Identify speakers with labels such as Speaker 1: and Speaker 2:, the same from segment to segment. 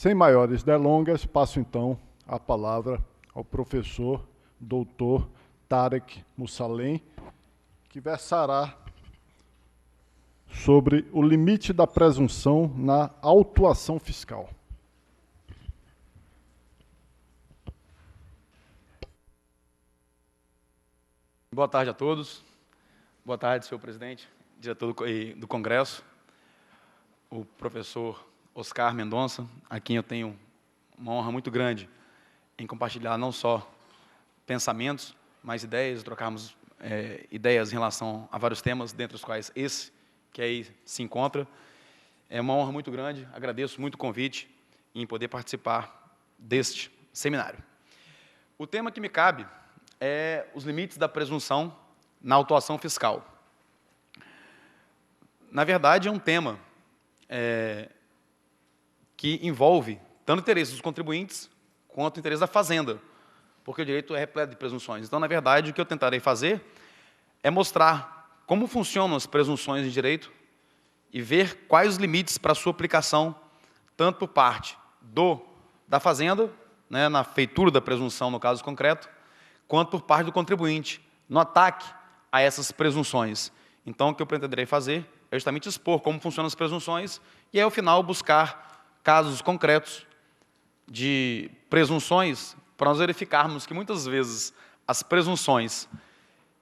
Speaker 1: Sem maiores delongas, passo então a palavra ao professor doutor Tarek Moussalem, que versará sobre o limite da presunção na autuação fiscal.
Speaker 2: Boa tarde a todos. Boa tarde, senhor presidente, diretor do Congresso, o professor Oscar Mendonça, a quem eu tenho uma honra muito grande em compartilhar não só pensamentos, mas ideias, trocarmos ideias em relação a vários temas, dentre os quais esse, que aí se encontra. É uma honra muito grande, agradeço muito o convite em poder participar deste seminário. O tema que me cabe é os limites da presunção na autuação fiscal. Na verdade, é um tema que envolve tanto o interesse dos contribuintes quanto o interesse da Fazenda, porque o direito é repleto de presunções. Então, na verdade, o que eu tentarei fazer é mostrar como funcionam as presunções de direito e ver quais os limites para a sua aplicação, tanto por parte da Fazenda, né, na feitura da presunção, no caso concreto, quanto por parte do contribuinte, no ataque a essas presunções. Então, o que eu pretenderei fazer é justamente expor como funcionam as presunções e, aí, ao final, buscar casos concretos de presunções para nós verificarmos que, muitas vezes, as presunções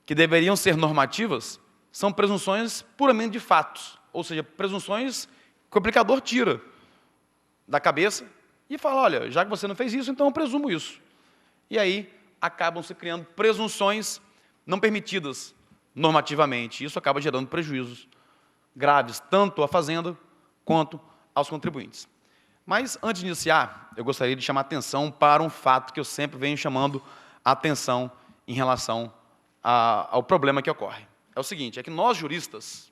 Speaker 2: que deveriam ser normativas são presunções puramente de fatos, ou seja, presunções que o aplicador tira da cabeça e fala, olha, já que você não fez isso, então eu presumo isso. E aí acabam se criando presunções não permitidas normativamente. Isso acaba gerando prejuízos graves, tanto à Fazenda quanto aos contribuintes. Mas, antes de iniciar, eu gostaria de chamar a atenção para um fato que eu sempre venho chamando a atenção em relação ao problema que ocorre. É o seguinte, é que nós, juristas,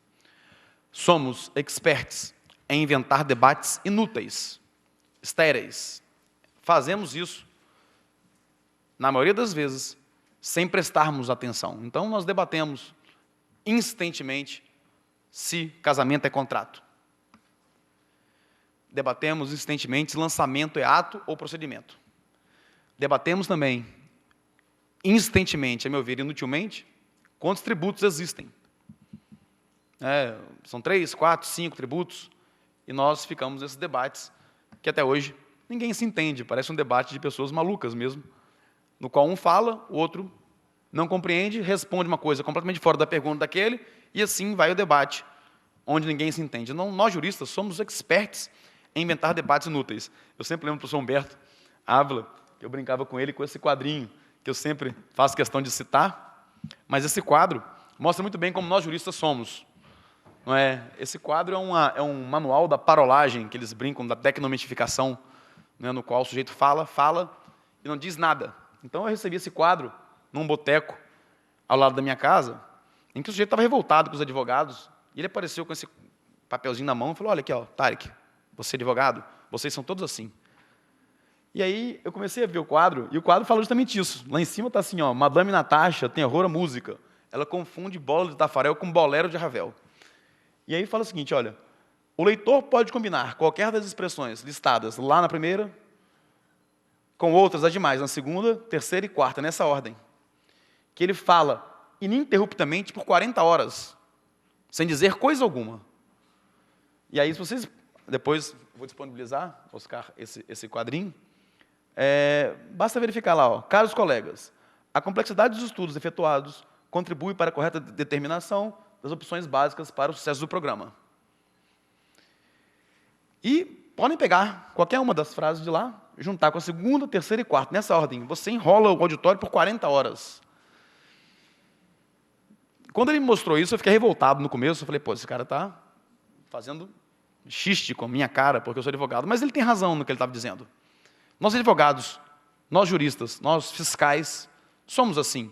Speaker 2: somos experts em inventar debates inúteis, estéreis. Fazemos isso, na maioria das vezes, sem prestarmos atenção. Então, nós debatemos insistentemente se casamento é contrato. Debatemos insistentemente se lançamento é ato ou procedimento. Debatemos também, insistentemente, a meu ver, inutilmente, quantos tributos existem. São 3, 4, 5 tributos, e nós ficamos nesses debates que até hoje ninguém se entende, parece um debate de pessoas malucas mesmo, no qual um fala, o outro não compreende, responde uma coisa completamente fora da pergunta daquele, e assim vai o debate, onde ninguém se entende. Não, nós, juristas, somos experts em inventar debates inúteis. Eu sempre lembro do professor Humberto Ávila, que eu brincava com ele com esse quadrinho, que eu sempre faço questão de citar, mas esse quadro mostra muito bem como nós, juristas, somos. Não é? Esse quadro é um manual da parolagem, que eles brincam, da tecnomitificação, né, no qual o sujeito fala e não diz nada. Então, eu recebi esse quadro num boteco ao lado da minha casa, em que o sujeito estava revoltado com os advogados, e ele apareceu com esse papelzinho na mão e falou, olha aqui, ó, Tarek, você é advogado, vocês são todos assim. E aí eu comecei a ver o quadro, e o quadro fala justamente isso. Lá em cima está assim, ó, Madame Natasha tem horror à música. Ela confunde bola de Tafarel com bolero de Ravel. E aí fala o seguinte, olha, o leitor pode combinar qualquer das expressões listadas lá na primeira, com outras as demais, na segunda, terceira e quarta, nessa ordem. Que ele fala ininterruptamente por 40 horas, sem dizer coisa alguma. E aí, se vocês... Depois vou disponibilizar, Oscar, esse quadrinho. Basta verificar lá, ó, caros colegas, a complexidade dos estudos efetuados contribui para a correta determinação das opções básicas para o sucesso do programa. E podem pegar qualquer uma das frases de lá, juntar com a segunda, terceira e quarta, nessa ordem. Você enrola o auditório por 40 horas. Quando ele me mostrou isso, eu fiquei revoltado no começo. Eu falei, pô, esse cara está fazendo xiste com a minha cara, porque eu sou advogado. Mas ele tem razão no que ele estava dizendo. Nós advogados, nós juristas, nós fiscais, somos assim.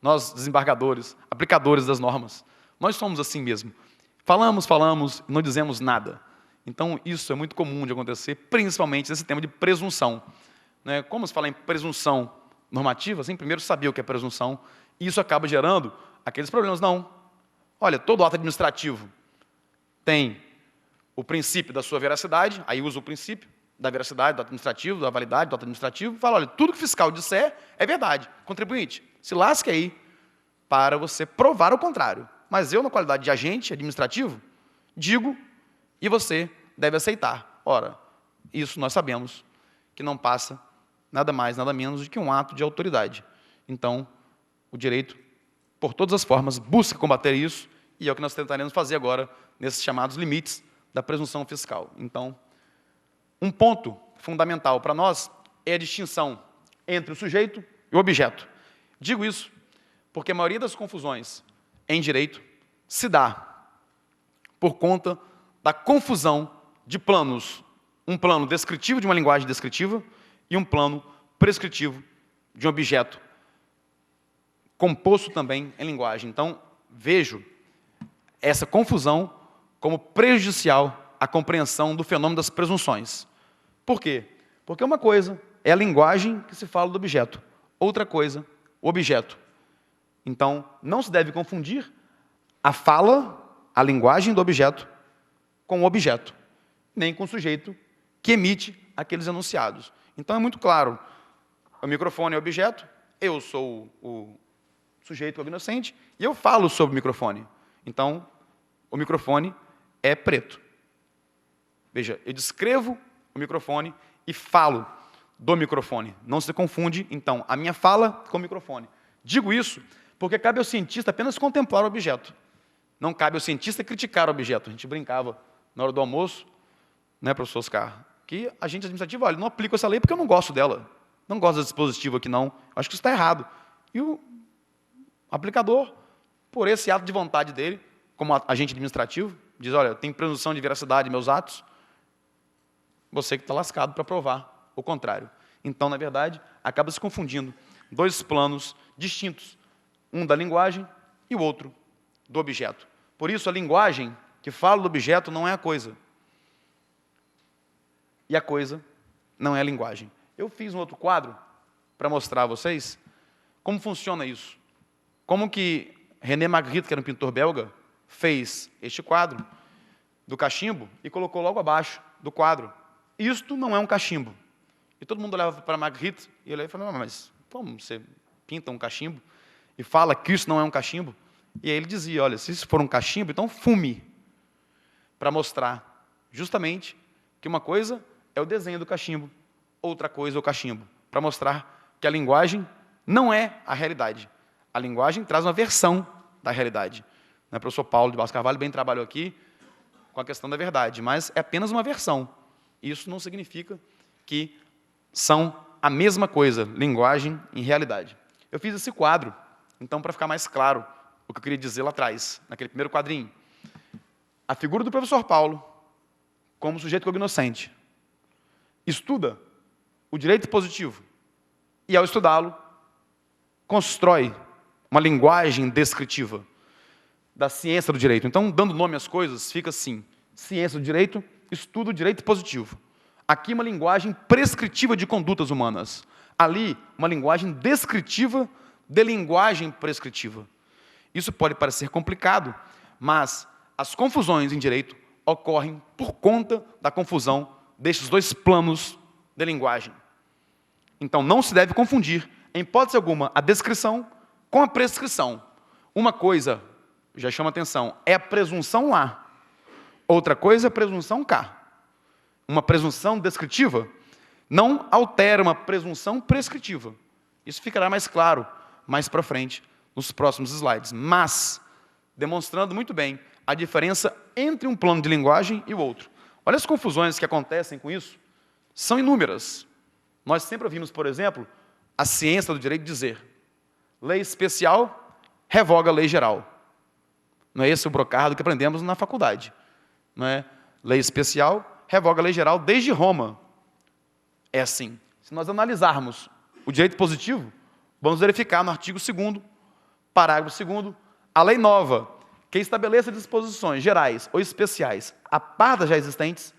Speaker 2: Nós desembargadores, aplicadores das normas, nós somos assim mesmo. Falamos, não dizemos nada. Então, isso é muito comum de acontecer, principalmente nesse tema de presunção. Né? Como se fala em presunção normativa, sem primeiro saber o que é presunção, e isso acaba gerando aqueles problemas. Não. Olha, todo ato administrativo tem o princípio da sua veracidade, aí usa o princípio, da veracidade do ato administrativo, da validade do ato administrativo, fala, olha, tudo que o fiscal disser é verdade. Contribuinte, se lasque aí para você provar o contrário. Mas eu, na qualidade de agente administrativo, digo e você deve aceitar. Ora, isso nós sabemos que não passa nada mais, nada menos do que um ato de autoridade. Então, o direito, por todas as formas, busca combater isso, e é o que nós tentaremos fazer agora, nesses chamados limites da presunção fiscal. Então, um ponto fundamental para nós é a distinção entre o sujeito e o objeto. Digo isso porque a maioria das confusões em direito se dá por conta da confusão de planos. Um plano descritivo de uma linguagem descritiva e um plano prescritivo de um objeto, composto também em linguagem. Então, vejo essa confusão como prejudicial à compreensão do fenômeno das presunções. Por quê? Porque uma coisa é a linguagem que se fala do objeto, outra coisa, o objeto. Então, não se deve confundir a fala, a linguagem do objeto, com o objeto, nem com o sujeito que emite aqueles enunciados. Então, é muito claro, o microfone é o objeto, eu sou o sujeito cognoscente, e eu falo sobre o microfone. Então, o microfone é preto. Veja, eu descrevo o microfone e falo do microfone. Não se confunde, então, a minha fala com o microfone. Digo isso porque cabe ao cientista apenas contemplar o objeto. Não cabe ao cientista criticar o objeto. A gente brincava na hora do almoço, né, professor Oscar, que a agente administrativo, olha, não aplico essa lei porque eu não gosto dela. Não gosto desse dispositivo aqui, não. Acho que isso está errado. E o aplicador, por esse ato de vontade dele, como agente administrativo, diz, olha, tem presunção de veracidade em meus atos, você que está lascado para provar o contrário. Então, na verdade, acaba se confundindo dois planos distintos, um da linguagem e o outro do objeto. Por isso, a linguagem que fala do objeto não é a coisa. E a coisa não é a linguagem. Eu fiz um outro quadro para mostrar a vocês como funciona isso. Como que René Magritte, que era um pintor belga, fez este quadro do cachimbo e colocou logo abaixo do quadro. Isto não é um cachimbo. E todo mundo olhava para Magritte e ele falava, mas como você pinta um cachimbo e fala que isso não é um cachimbo? E aí ele dizia, olha, se isso for um cachimbo, então fume, para mostrar justamente que uma coisa é o desenho do cachimbo, outra coisa é o cachimbo, para mostrar que a linguagem não é a realidade. A linguagem traz uma versão da realidade. O professor Paulo de Barros Carvalho bem trabalhou aqui com a questão da verdade, mas é apenas uma versão. Isso não significa que são a mesma coisa, linguagem e realidade. Eu fiz esse quadro, então, para ficar mais claro o que eu queria dizer lá atrás, naquele primeiro quadrinho. A figura do professor Paulo, como sujeito cognoscente, estuda o direito positivo e, ao estudá-lo, constrói uma linguagem descritiva da ciência do direito. Então, dando nome às coisas, fica assim, ciência do direito, estuda o direito positivo. Aqui, uma linguagem prescritiva de condutas humanas. Ali, uma linguagem descritiva de linguagem prescritiva. Isso pode parecer complicado, mas as confusões em direito ocorrem por conta da confusão destes dois planos de linguagem. Então, não se deve confundir, em hipótese alguma, a descrição com a prescrição. Uma coisa, já chama atenção, é a presunção lá. Outra coisa é a presunção cá. Uma presunção descritiva não altera uma presunção prescritiva. Isso ficará mais claro mais para frente, nos próximos slides. Mas, demonstrando muito bem a diferença entre um plano de linguagem e o outro. Olha as confusões que acontecem com isso. São inúmeras. Nós sempre ouvimos, por exemplo, a ciência do direito dizer lei especial revoga a lei geral. Não é esse o brocardo que aprendemos na faculdade. Não é? Lei especial revoga a lei geral desde Roma. É assim. Se nós analisarmos o direito positivo, vamos verificar no artigo 2º, parágrafo 2º, a lei nova, que estabeleça disposições gerais ou especiais a par das já existentes,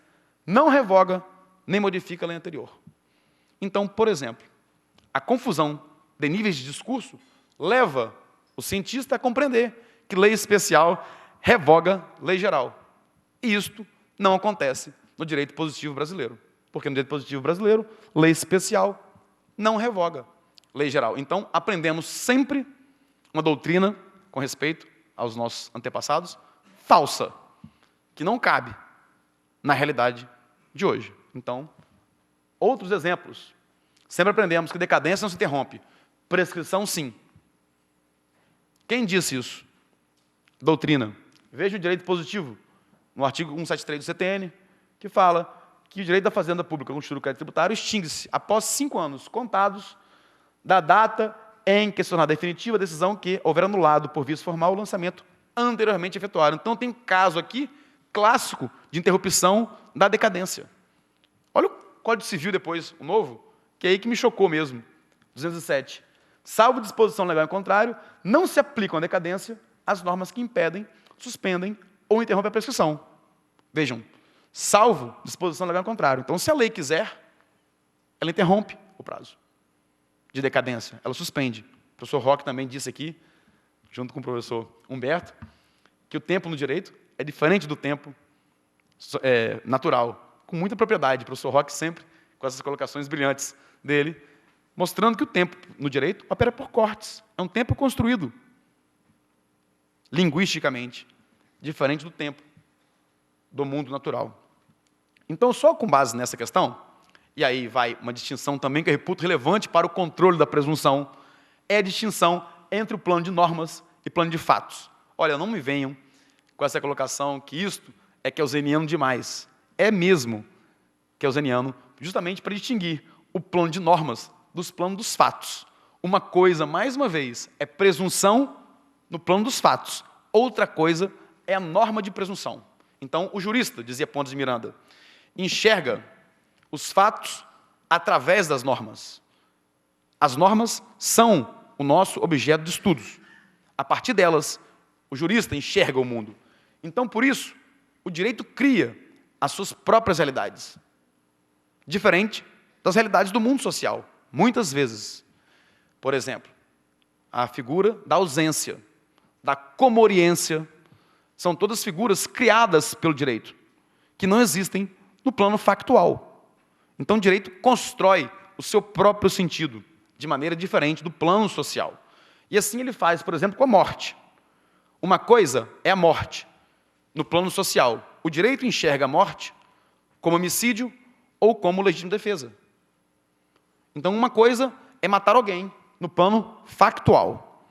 Speaker 2: não revoga nem modifica a lei anterior. Então, por exemplo, a confusão de níveis de discurso leva o cientista a compreender que lei especial revoga lei geral. E isto não acontece no direito positivo brasileiro. Porque no direito positivo brasileiro, lei especial não revoga lei geral. Então, aprendemos sempre uma doutrina, com respeito aos nossos antepassados, falsa, que não cabe na realidade de hoje. Então, outros exemplos. Sempre aprendemos que decadência não se interrompe. Prescrição, sim. Quem disse isso? Doutrina. Veja o direito positivo, no artigo 173 do CTN, que fala que o direito da fazenda pública constituído o crédito tributário extingue-se após 5 anos contados da data em que se tornar definitiva a decisão que houver anulado por vício formal o lançamento anteriormente efetuado. Então, tem um caso aqui clássico de interrupção da decadência. Olha o Código Civil depois, o novo, que é aí que me chocou mesmo, 207. Salvo disposição legal em contrário, não se aplicam à decadência as normas que impedem, suspendem ou interrompem a prescrição. Vejam, salvo disposição legal em contrário. Então, se a lei quiser, ela interrompe o prazo de decadência, ela suspende. O professor Roque também disse aqui, junto com o professor Humberto, que o tempo no direito é diferente do tempo natural, com muita propriedade. O professor Roque sempre, com essas colocações brilhantes dele, mostrando que o tempo no direito opera por cortes. É um tempo construído, linguisticamente, diferente do tempo do mundo natural. Então, só com base nessa questão, e aí vai uma distinção também que eu reputo relevante para o controle da presunção, é a distinção entre o plano de normas e plano de fatos. Olha, não me venham com essa colocação que isto é keuseniano demais. É mesmo keuseniano, justamente para distinguir o plano de normas dos planos dos fatos. Uma coisa, mais uma vez, é presunção no plano dos fatos. Outra coisa é a norma de presunção. Então, o jurista, dizia Pontes de Miranda, enxerga os fatos através das normas. As normas são o nosso objeto de estudos. A partir delas, o jurista enxerga o mundo. Então, por isso, o direito cria as suas próprias realidades, diferente das realidades do mundo social. Muitas vezes, por exemplo, a figura da ausência, da comoriência, são todas figuras criadas pelo direito, que não existem no plano factual. Então, o direito constrói o seu próprio sentido, de maneira diferente do plano social. E assim ele faz, por exemplo, com a morte. Uma coisa é a morte, no plano social. O direito enxerga a morte como homicídio ou como legítima defesa. Então, uma coisa é matar alguém, no plano factual.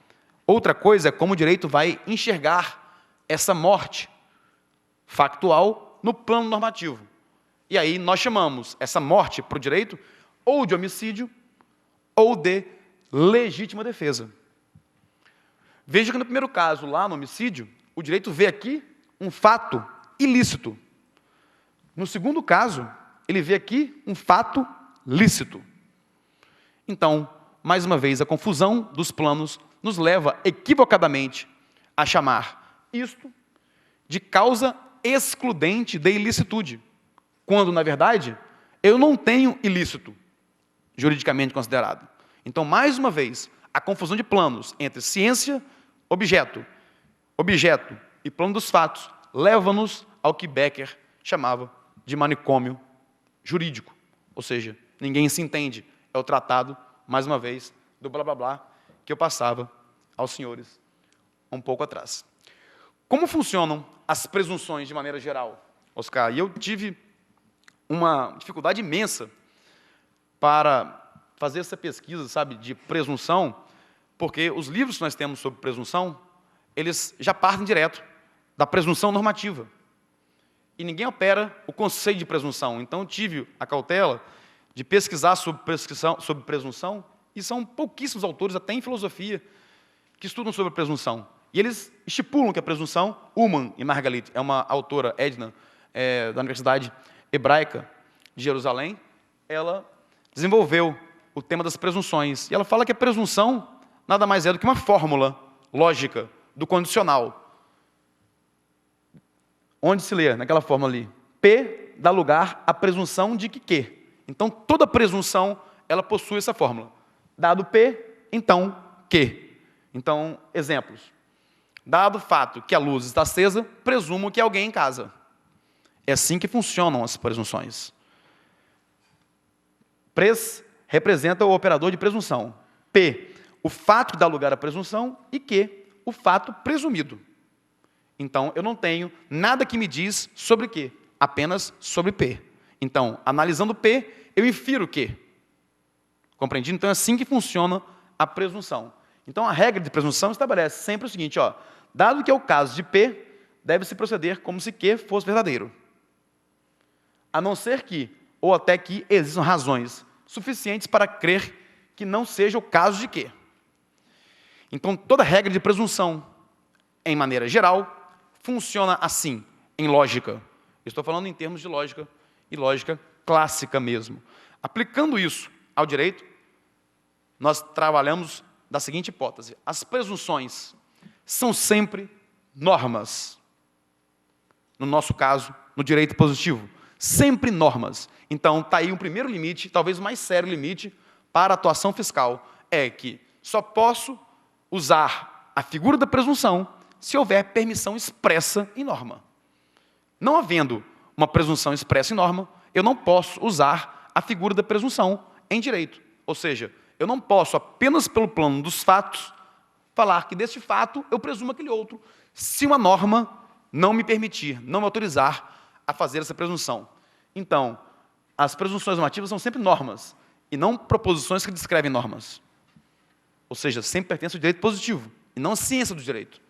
Speaker 2: Outra coisa é como o direito vai enxergar essa morte factual no plano normativo. E aí nós chamamos essa morte para o direito ou de homicídio ou de legítima defesa. Veja que no primeiro caso, lá no homicídio, o direito vê aqui um fato ilícito. No segundo caso, ele vê aqui um fato lícito. Então, mais uma vez, a confusão dos planos nos leva equivocadamente a chamar isto de causa excludente de ilicitude, quando, na verdade, eu não tenho ilícito juridicamente considerado. Então, mais uma vez, a confusão de planos entre ciência, objeto e plano dos fatos leva-nos ao que Becker chamava de manicômio jurídico. Ou seja, ninguém se entende. É o tratado, mais uma vez, do blá blá blá que eu passava aos senhores um pouco atrás. Como funcionam as presunções de maneira geral, Oscar? E eu tive uma dificuldade imensa para fazer essa pesquisa, sabe, de presunção, porque os livros que nós temos sobre presunção, eles já partem direto da presunção normativa. E ninguém opera o conceito de presunção. Então, eu tive a cautela de pesquisar sobre presunção, e são pouquíssimos autores, até em filosofia, que estudam sobre presunção. E eles estipulam que a presunção, Ullmann e Margalit, é uma autora, Edna, da Universidade Hebraica de Jerusalém, ela desenvolveu o tema das presunções. E ela fala que a presunção nada mais é do que uma fórmula lógica do condicional. Onde se lê, naquela fórmula ali, P dá lugar à presunção de que Q. Então, toda presunção, ela possui essa fórmula. Dado P, então Q. Então, exemplos. Dado o fato que a luz está acesa, presumo que há alguém em casa. É assim que funcionam as presunções. Pres representa o operador de presunção. P, o fato que dá lugar à presunção. E Q, o fato presumido. Então, eu não tenho nada que me diz sobre Q, apenas sobre P. Então, analisando P, eu infiro Q. Compreendido? Então, é assim que funciona a presunção. Então, a regra de presunção estabelece sempre o seguinte, ó, dado que é o caso de P, deve-se proceder como se Q fosse verdadeiro. A não ser que, ou até que, existam razões suficientes para crer que não seja o caso de Q. Então, toda regra de presunção, em maneira geral, funciona assim, em lógica. Estou falando em termos de lógica, e lógica clássica mesmo. Aplicando isso ao direito, nós trabalhamos da seguinte hipótese. As presunções são sempre normas. No nosso caso, no direito positivo. Sempre normas. Então, está aí um primeiro limite, talvez o mais sério limite, para a atuação fiscal. É que só posso usar a figura da presunção se houver permissão expressa em norma. Não havendo uma presunção expressa em norma, eu não posso usar a figura da presunção em direito. Ou seja, eu não posso, apenas pelo plano dos fatos, falar que deste fato eu presumo aquele outro, se uma norma não me permitir, não me autorizar a fazer essa presunção. Então, as presunções normativas são sempre normas, e não proposições que descrevem normas. Ou seja, sempre pertence ao direito positivo, e não à ciência do direito,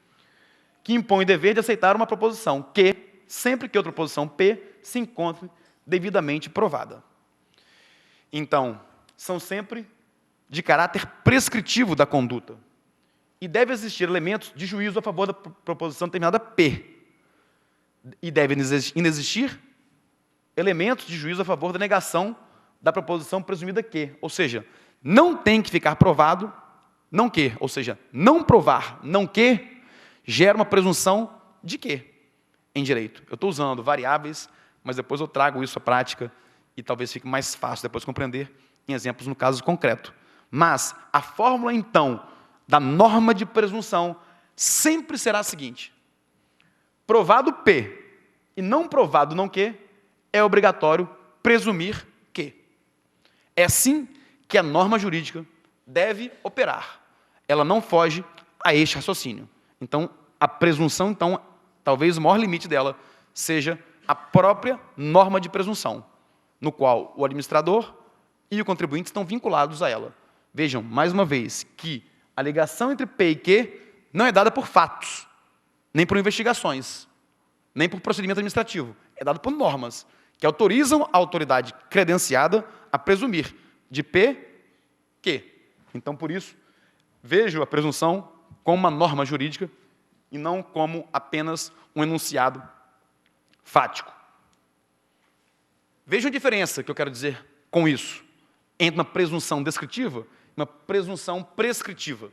Speaker 2: que impõe o dever de aceitar uma proposição que, sempre que outra proposição P se encontre devidamente provada. Então, são sempre de caráter prescritivo da conduta. E deve existir elementos de juízo a favor da proposição determinada P. E devem inexistir elementos de juízo a favor da negação da proposição presumida Q. Ou seja, não tem que ficar provado não Q. Ou seja, não provar não Q gera uma presunção de Q em direito. Eu estou usando variáveis, mas depois eu trago isso à prática e talvez fique mais fácil depois compreender em exemplos no caso concreto. Mas a fórmula, então, da norma de presunção sempre será a seguinte. Provado P e não provado não Q, é obrigatório presumir Q. É assim que a norma jurídica deve operar. Ela não foge a este raciocínio. Então, a presunção, então, talvez o maior limite dela seja a própria norma de presunção, no qual o administrador e o contribuinte estão vinculados a ela. Vejam, mais uma vez, que a ligação entre P e Q não é dada por fatos, nem por investigações, nem por procedimento administrativo. É dado por normas, que autorizam a autoridade credenciada a presumir de P, Q. Então, por isso, vejo a presunção como uma norma jurídica e não como apenas um enunciado fático. Vejam a diferença que eu quero dizer com isso, entre uma presunção descritiva e uma presunção prescritiva.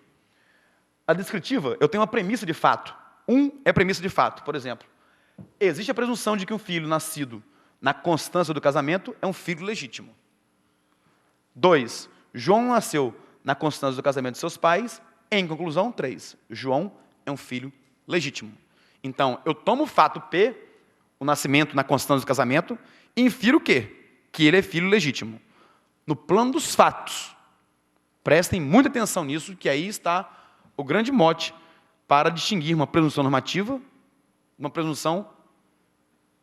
Speaker 2: A descritiva, eu tenho uma premissa de fato. É premissa de fato, por exemplo. Existe a presunção de que um filho nascido na constância do casamento é um filho legítimo. 2. João nasceu na constância do casamento de seus pais. Em conclusão, 3. João é um filho legítimo. Então, eu tomo o fato P, o nascimento na constância do casamento, e infiro o quê? Que ele é filho legítimo. No plano dos fatos, prestem muita atenção nisso, que aí está o grande mote para distinguir uma presunção normativa, uma presunção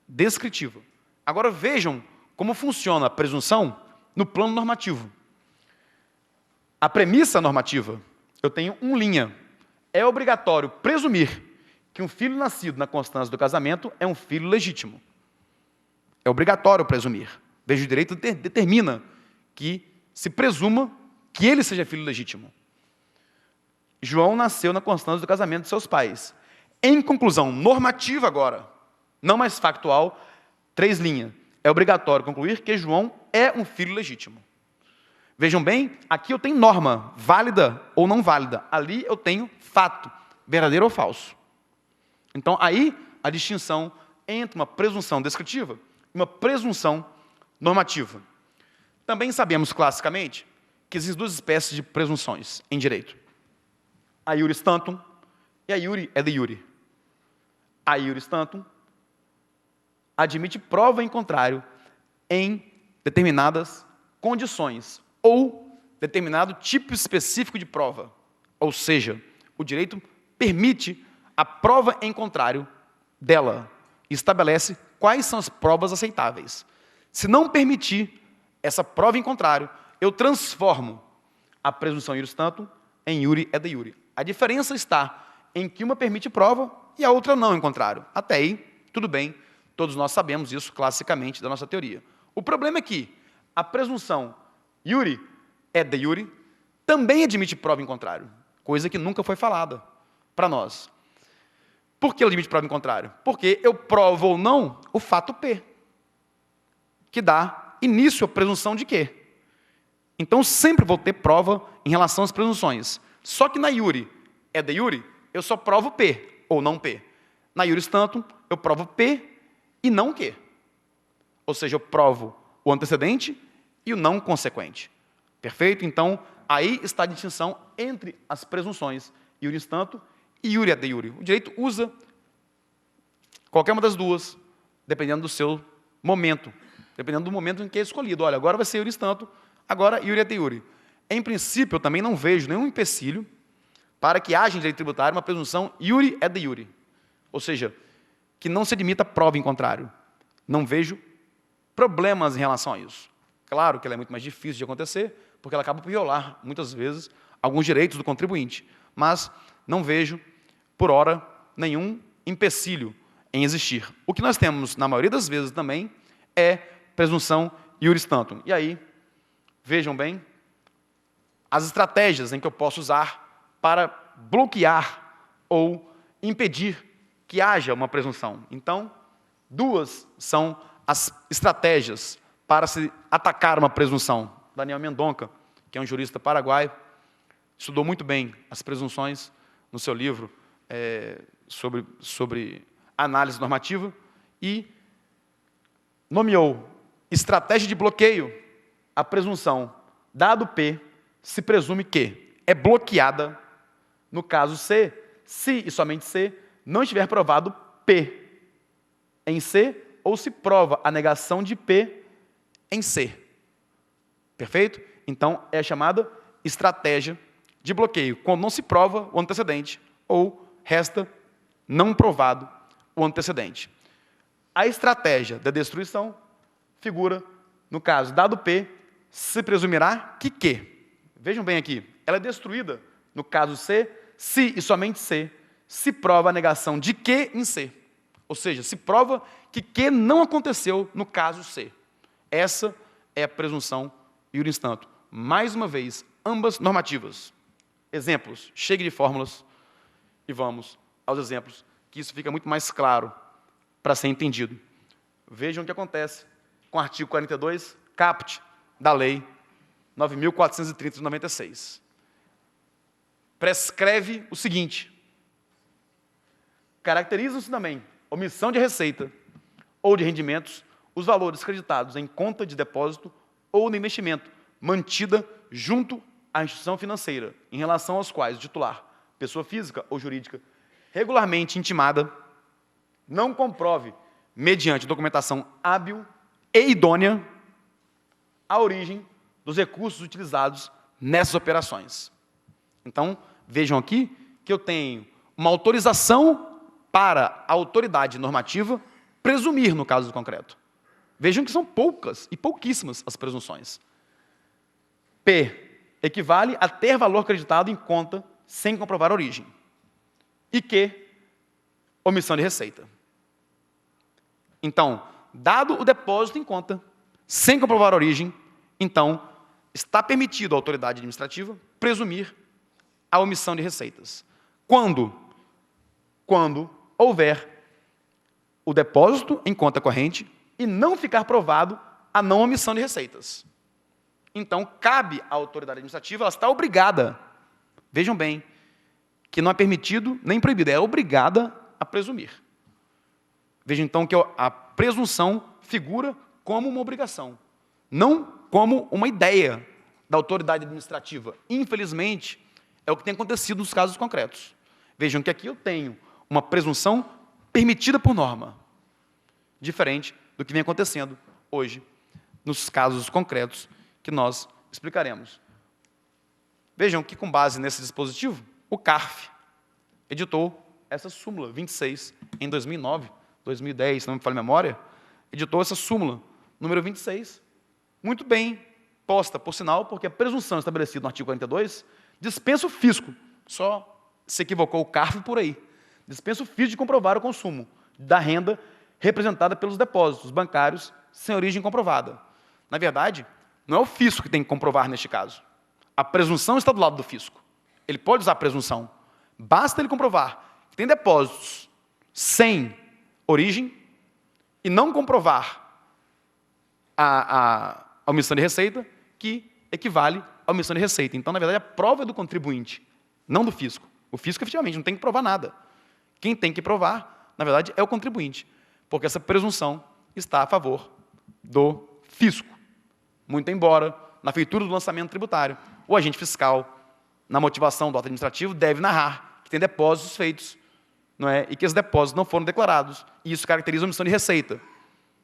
Speaker 2: descritiva. Agora vejam como funciona a presunção no plano normativo. A premissa normativa, eu tenho linha. É obrigatório presumir que um filho nascido na constância do casamento é um filho legítimo. É obrigatório presumir. Veja, o direito determina que se presuma que ele seja filho legítimo. João nasceu na constância do casamento de seus pais. Em conclusão normativa agora, não mais factual, 3 linhas. É obrigatório concluir que João é um filho legítimo. Vejam bem, aqui eu tenho norma, válida ou não válida. Ali eu tenho fato, verdadeiro ou falso. Então, aí, a distinção entre uma presunção descritiva e uma presunção normativa. Também sabemos, classicamente, que existem 2 espécies de presunções em direito. A iuris tantum e a iure é de iure. A iuris tantum admite prova em contrário em determinadas condições ou determinado tipo específico de prova. Ou seja, o direito permite a prova em contrário dela e estabelece quais são as provas aceitáveis. Se não permitir essa prova em contrário, eu transformo a presunção iuris tantum em iure et de iure. A diferença está em que uma permite prova e a outra não em contrário. Até aí, tudo bem, todos nós sabemos isso classicamente da nossa teoria. O problema é que a presunção iure et de iure também admite prova em contrário, coisa que nunca foi falada para nós. Por que ela admite prova em contrário? Porque eu provo ou não o fato P, que dá início à presunção de Q. Então, sempre vou ter prova em relação às presunções. Só que na iure et de iure, eu só provo P, ou não P. Na iuris tantum, eu provo P e não Q. Ou seja, eu provo o antecedente e o não consequente. Perfeito? Então, aí está a distinção entre as presunções iuris tantum e iure et de iure. O direito usa qualquer uma das duas, dependendo do seu momento, dependendo do momento em que é escolhido. Olha, agora vai ser iuris tantum, agora iure et de iure. Em princípio, eu também não vejo nenhum empecilho para que haja em direito tributário uma presunção iure et de iure. Ou seja, que não se admita prova em contrário. Não vejo problemas em relação a isso. Claro que ela é muito mais difícil de acontecer, porque ela acaba por violar, muitas vezes, alguns direitos do contribuinte. Mas não vejo, por hora, nenhum empecilho em existir. O que nós temos, na maioria das vezes também, é presunção iuris tantum. E aí, vejam bem, as estratégias em que eu posso usar para bloquear ou impedir que haja uma presunção. Então, duas são as estratégias para se atacar uma presunção. Daniel Mendonça, que é um jurista paraguaio, estudou muito bem as presunções no seu livro sobre análise normativa e nomeou estratégia de bloqueio a presunção, dado P, se presume que é bloqueada no caso C, se e somente C não estiver provado P em C ou se prova a negação de P em C. Perfeito? Então, é a chamada estratégia de bloqueio, quando não se prova o antecedente ou resta não provado o antecedente. A estratégia da destruição figura, no caso, dado P, se presumirá que Q. Vejam bem aqui, ela é destruída, no caso C, se e somente C, se prova a negação de Q em C. Ou seja, se prova que Q não aconteceu no caso C. Essa é a presunção iuris tantum. Mais uma vez, ambas normativas. Exemplos, chegue de fórmulas e vamos aos exemplos, que isso fica muito mais claro para ser entendido. Vejam o que acontece com o artigo 42, caput da Lei 9.430 de 96. Prescreve o seguinte: caracterizam-se também omissão de receita ou de rendimentos os valores creditados em conta de depósito ou no investimento mantida junto à instituição financeira, em relação aos quais o titular, pessoa física ou jurídica, regularmente intimada, não comprove, mediante documentação hábil e idônea, a origem dos recursos utilizados nessas operações. Então, vejam aqui que eu tenho uma autorização para a autoridade normativa presumir no caso concreto. Vejam que são poucas e pouquíssimas as presunções. P equivale a ter valor creditado em conta sem comprovar a origem. E Q, omissão de receita. Então, dado o depósito em conta, sem comprovar a origem, então, está permitido à autoridade administrativa presumir a omissão de receitas. Quando houver o depósito em conta corrente e não ficar provado a não omissão de receitas. Então, cabe à autoridade administrativa, ela está obrigada, vejam bem, que não é permitido nem proibido, é obrigada a presumir. Vejam, então, que a presunção figura como uma obrigação, não como uma ideia da autoridade administrativa. Infelizmente, é o que tem acontecido nos casos concretos. Vejam que aqui eu tenho uma presunção permitida por norma, diferente do que vem acontecendo hoje nos casos concretos que nós explicaremos. Vejam que, com base nesse dispositivo, o CARF editou essa súmula 26 em 2009, 2010, se não me falha a memória, editou essa súmula, número 26, muito bem posta, por sinal, porque a presunção estabelecida no artigo 42 dispensa o fisco, só se equivocou o CARF por aí, dispensa o fisco de comprovar o consumo da renda representada pelos depósitos bancários sem origem comprovada. Na verdade, não é o fisco que tem que comprovar neste caso. A presunção está do lado do fisco. Ele pode usar a presunção. Basta ele comprovar que tem depósitos sem origem e não comprovar a omissão de receita, que equivale à omissão de receita. Então, na verdade, a prova é do contribuinte, não do fisco. O fisco, efetivamente, não tem que provar nada. Quem tem que provar, na verdade, é o contribuinte, porque essa presunção está a favor do fisco. Muito embora, na feitura do lançamento tributário, o agente fiscal, na motivação do ato administrativo, deve narrar que tem depósitos feitos, não é? E que esses depósitos não foram declarados. E isso caracteriza a omissão de receita.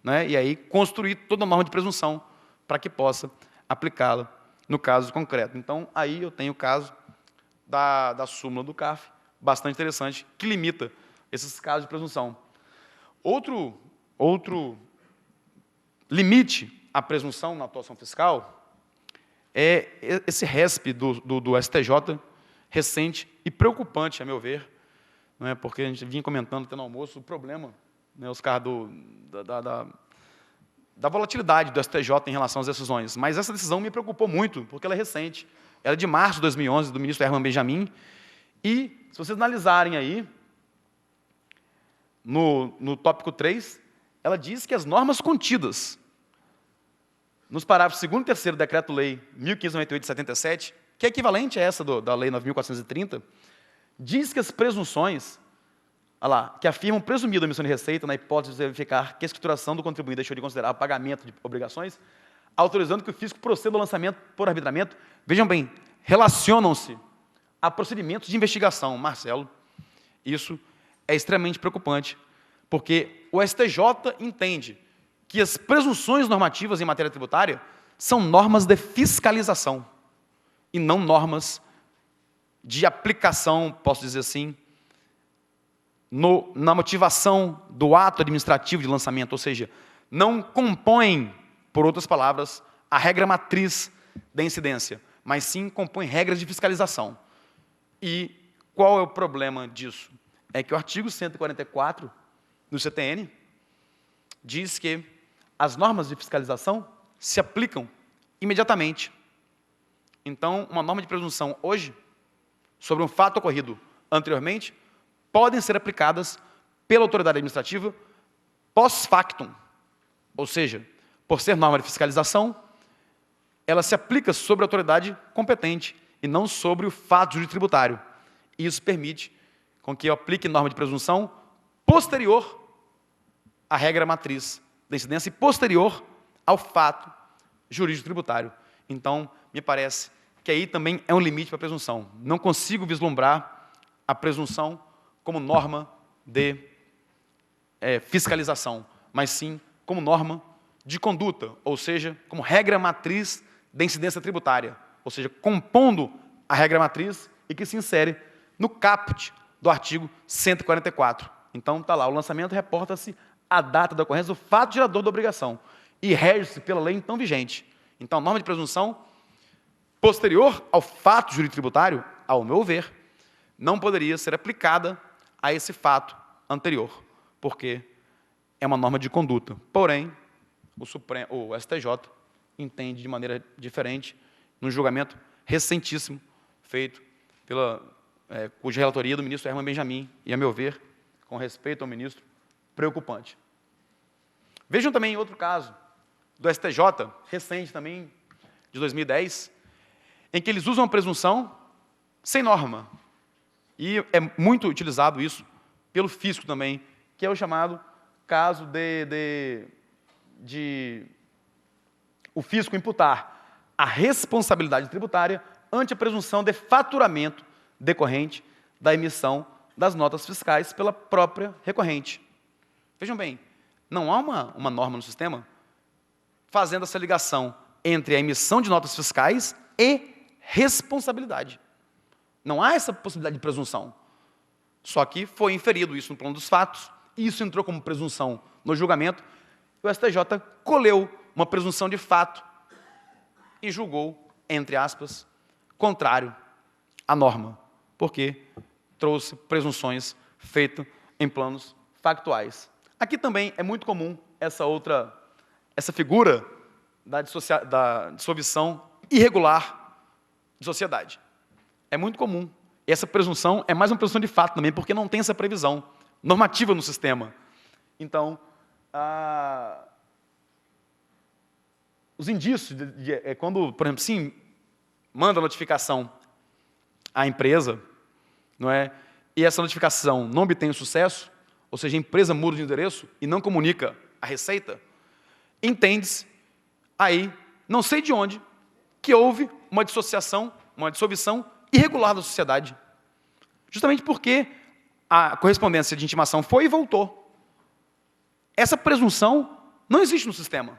Speaker 2: Não é? E aí, construir toda a norma de presunção para que possa aplicá-la no caso concreto. Então, aí eu tenho o caso da súmula do CARF, bastante interessante, que limita esses casos de presunção. Outro limite à presunção na atuação fiscal é esse RESP do STJ, recente e preocupante, a meu ver, não é? Porque a gente vinha comentando até no almoço o problema, né, os caras da volatilidade do STJ em relação às decisões. Mas essa decisão me preocupou muito, porque ela é recente. Ela é de março de 2011, do ministro Herman Benjamin. E, se vocês analisarem aí, no tópico 3, ela diz que as normas contidas nos parágrafos 2º e 3º do Decreto-Lei 1598 de 77, que é equivalente a essa da Lei 9.430, diz que as presunções, que afirmam presumida omissão de receita na hipótese de verificar que a escrituração do contribuinte deixou de considerar o pagamento de obrigações, autorizando que o fisco proceda ao lançamento por arbitramento, vejam bem, relacionam-se a procedimentos de investigação. Marcelo, isso é extremamente preocupante, porque o STJ entende que as presunções normativas em matéria tributária são normas de fiscalização e não normas de aplicação, posso dizer assim, na motivação do ato administrativo de lançamento, ou seja, não compõem, por outras palavras, a regra matriz da incidência, mas sim compõem regras de fiscalização. E qual é o problema disso? É que o artigo 144 do CTN diz que as normas de fiscalização se aplicam imediatamente. Então, uma norma de presunção hoje, sobre um fato ocorrido anteriormente, podem ser aplicadas pela autoridade administrativa pós-factum, ou seja, por ser norma de fiscalização, ela se aplica sobre a autoridade competente e não sobre o fato jurídico tributário. E isso permite com que eu aplique norma de presunção posterior à regra matriz da incidência e posterior ao fato jurídico tributário. Então, me parece que aí também é um limite para a presunção. Não consigo vislumbrar a presunção como norma de fiscalização, mas sim como norma de conduta, ou seja, como regra matriz da incidência tributária, ou seja, compondo a regra matriz e que se insere no caput do artigo 144. Então, está lá, o lançamento reporta-se a data da ocorrência do fato gerador da obrigação e rege-se pela lei então vigente. Então, a norma de presunção posterior ao fato jurídico tributário, ao meu ver, não poderia ser aplicada a esse fato anterior, porque é uma norma de conduta. Porém, o STJ entende de maneira diferente, num julgamento recentíssimo, feito cuja relatoria do ministro Herman Benjamin, e, a meu ver, com respeito ao ministro, preocupante. Vejam também outro caso do STJ, recente também, de 2010, em que eles usam a presunção sem norma. E é muito utilizado isso pelo fisco também, que é o chamado caso de o fisco imputar a responsabilidade tributária ante a presunção de faturamento decorrente da emissão das notas fiscais pela própria recorrente. Vejam bem, não há uma norma no sistema fazendo essa ligação entre a emissão de notas fiscais e responsabilidade. Não há essa possibilidade de presunção. Só que foi inferido isso no plano dos fatos, e isso entrou como presunção no julgamento, e o STJ colheu uma presunção de fato e julgou, entre aspas, contrário à norma, porque trouxe presunções feitas em planos factuais. Aqui também é muito comum essa figura da dissolução irregular de sociedade. É muito comum. Essa presunção é mais uma presunção de fato também, porque não tem essa previsão normativa no sistema. Então, os indícios, quando, por exemplo, sim, manda notificação à empresa, não é? E essa notificação não obtém o sucesso, ou seja, a empresa muda de endereço e não comunica a Receita, entende-se aí, não sei de onde, que houve uma dissolução irregular da sociedade. Justamente porque a correspondência de intimação foi e voltou. Essa presunção não existe no sistema.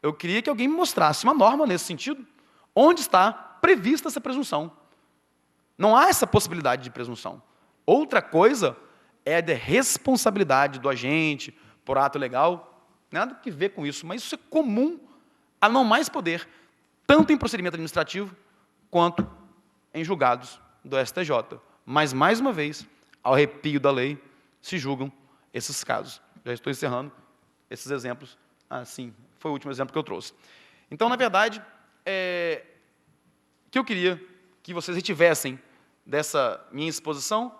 Speaker 2: Eu queria que alguém me mostrasse uma norma nesse sentido, onde está prevista essa presunção. Não há essa possibilidade de presunção. Outra coisa é a de responsabilidade do agente por ato legal, nada que ver com isso, mas isso é comum a não mais poder, tanto em procedimento administrativo, quanto em julgados do STJ. Mas, mais uma vez, ao arrepio da lei, se julgam esses casos. Já estou encerrando esses exemplos. Sim, foi o último exemplo que eu trouxe. Então, na verdade, o que eu queria que vocês retivessem dessa minha exposição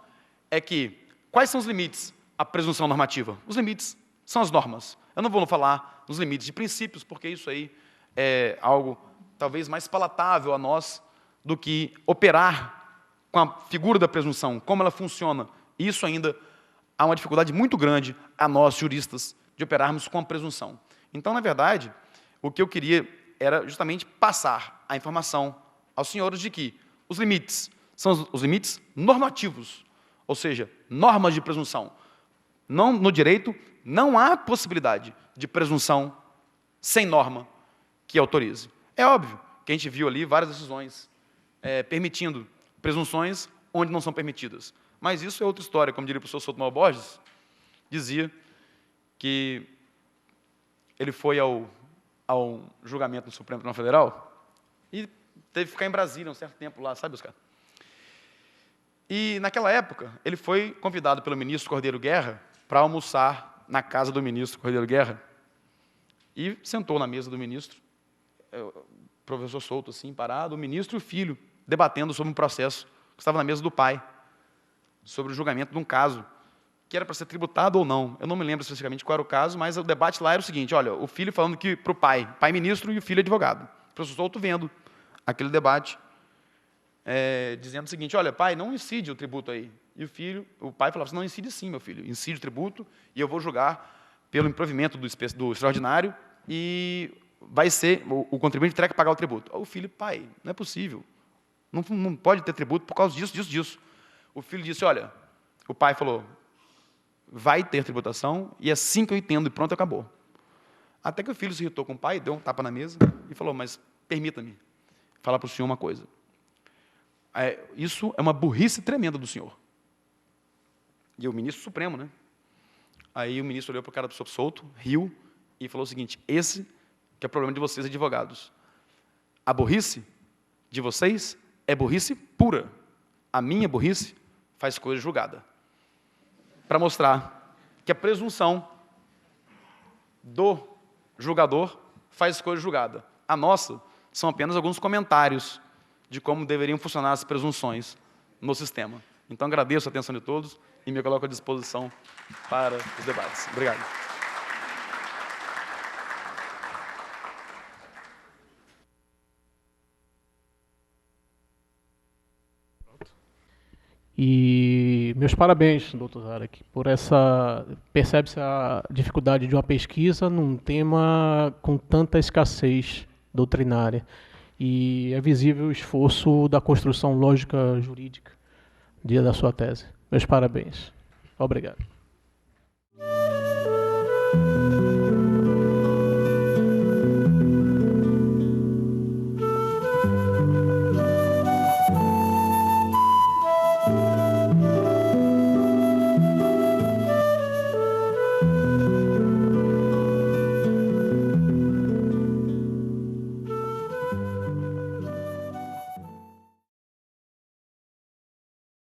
Speaker 2: é que, quais são os limites à presunção normativa? Os limites são as normas. Eu não vou falar nos limites de princípios, porque isso aí é algo talvez mais palatável a nós do que operar com a figura da presunção, como ela funciona. Isso ainda há uma dificuldade muito grande a nós, juristas, de operarmos com a presunção. Então, na verdade, o que eu queria era justamente passar a informação aos senhores de que os limites são os limites normativos, ou seja, normas de presunção. No direito, não há possibilidade de presunção sem norma que autorize. É óbvio que a gente viu ali várias decisões permitindo presunções onde não são permitidas. Mas isso é outra história, como diria o professor Sotomayor Borges, dizia que ele foi ao julgamento no Supremo Tribunal Federal e teve que ficar em Brasília um certo tempo lá, sabe, Oscar? E, naquela época, ele foi convidado pelo ministro Cordeiro Guerra para almoçar na casa do ministro Cordeiro Guerra. E sentou na mesa do ministro, o professor Souto, assim, parado, o ministro e o filho, debatendo sobre um processo que estava na mesa do pai, sobre o julgamento de um caso, que era para ser tributado ou não. Eu não me lembro especificamente qual era o caso, mas o debate lá era o seguinte, olha, o filho falando que para o pai ministro e o filho advogado. O professor Souto vendo aquele debate, dizendo o seguinte, olha, pai, não incide o tributo aí. E o pai falava assim, não, incide sim, meu filho, incide o tributo e eu vou julgar pelo improvimento do extraordinário e vai ser, o contribuinte terá que pagar o tributo. O filho, pai, não é possível, não pode ter tributo por causa disso. O filho disse, olha, o pai falou, vai ter tributação e assim que eu entendo e pronto, acabou. Até que o filho se irritou com o pai, deu um tapa na mesa e falou, mas permita-me falar para o senhor uma coisa. Isso é uma burrice tremenda do senhor. E o ministro Supremo, né? Aí o ministro olhou para o cara do professor Souto, riu e falou o seguinte, esse que é o problema de vocês, advogados. A burrice de vocês é burrice pura. A minha burrice faz coisa julgada. Para mostrar que a presunção do julgador faz coisa julgada. A nossa são apenas alguns comentários de como deveriam funcionar as presunções no sistema. Então, agradeço a atenção de todos e me coloco à disposição para os debates. Obrigado.
Speaker 3: E meus parabéns, doutor Tarek, por essa... Percebe-se a dificuldade de uma pesquisa num tema com tanta escassez doutrinária. E é visível o esforço da construção lógica jurídica da sua tese. Meus parabéns. Obrigado.